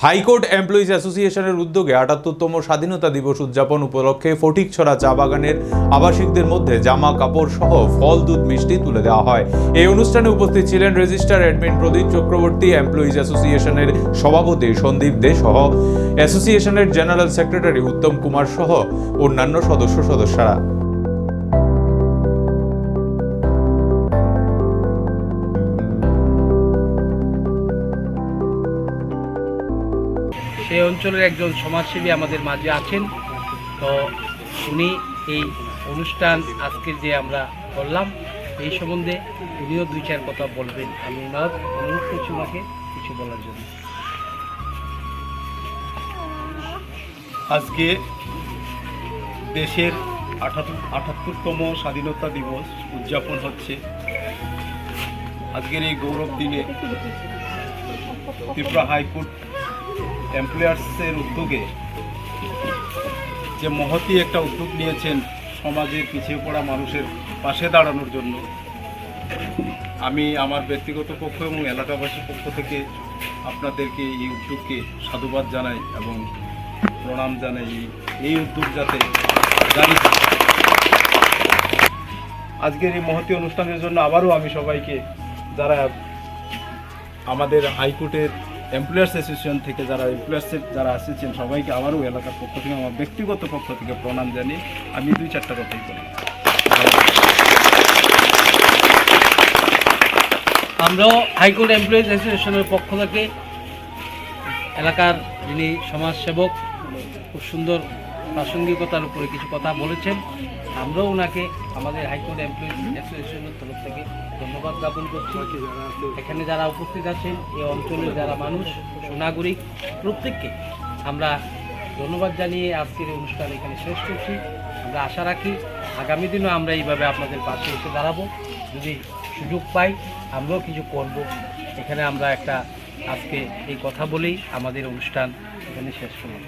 High court employees অ্যাসোসিয়েশনের উদ্যোগে ৭৮তম স্বাধীনতা দিবস উদযাপন উপলক্ষে ফটিকছড়া চা বাগানের আবাসিকদের মধ্যে জামা কাপড় সহ ফল দুধ মিষ্টি তুলে দেওয়া হয়। এই অনুষ্ঠানে উপস্থিত ছিলেন রেজিস্ট্রার অ্যাডমিন প্রদীপ চক্রবর্তী, এমপ্লয়িজ অ্যাসোসিয়েশনের সভাপতি সন্দীপ দে সহ অ্যাসোসিয়েশনের জেনারেল সেক্রেটারি উত্তম কুমার সহ অন্যান্য সদস্যরা। সেই অঞ্চলের একজন সমাজসেবী আমাদের মাঝে আছেন। তো উনি এই অনুষ্ঠান আজকের যে আমরা করলাম এই সম্বন্ধে উনিও দুই চার কথা বলবেন। আমি অনুরোধ করছি ওনাকে কিছু বলার জন্য। আজকে দেশের ৭৮তম স্বাধীনতা দিবস উদযাপন হচ্ছে। আজকের এই গৌরব দিনে ত্রিপুরা হাইকোর্ট এমপ্লয়ার্সের উদ্যোগে যে মহতী একটা উদ্যোগ নিয়েছেন সমাজের পিছিয়ে পড়া মানুষের পাশে দাঁড়ানোর জন্য, আমি আমার ব্যক্তিগত পক্ষ এবং এলাকাবাসীর পক্ষ থেকে আপনাদেরকে এই উদ্যোগকে সাধুবাদ জানাই এবং প্রণাম জানাই। এই উদ্যোগ যাতে জারি আজকের এই মহতী অনুষ্ঠানের জন্য আবারও আমি সবাইকে, যারা আমাদের হাইকোর্টের এমপ্লয়ার্স অ্যাসোসিয়েশন থেকে যারা এসেছেন সবাইকে আবারও এলাকার পক্ষ থেকে, আমার ব্যক্তিগত পক্ষ থেকে প্রণাম জানিয়ে আমি দুই চারটা কথাই বলি। আমরাও হাইকোর্ট এমপ্লয়িজ অ্যাসোসিয়েশনের পক্ষ থেকে এলাকার যিনি সমাজসেবক খুব সুন্দর প্রাসঙ্গিকতার উপরে কিছু কথা বলেছেন, আমরাও ওনাকে আমাদের হাইকোর্ট এমপ্লয়িজ অ্যাসোসিয়েশনের তরফ থেকে ধন্যবাদ জ্ঞাপন করছি। এখানে যারা উপস্থিত আছেন, এই অঞ্চলের যারা মানুষ সুনাগরিক, প্রত্যেককে আমরা ধন্যবাদ জানিয়ে আজকের এই অনুষ্ঠান এখানে শেষ করছি। আমরা আশা রাখি আগামী দিনও আমরা এইভাবে আপনাদের পাশে এসে দাঁড়াবো। যদি সুযোগ পাই আমরাও কিছু করব। এখানে আমরা আজকে এই কথা বলেই আমাদের অনুষ্ঠান এখানে শেষ করব।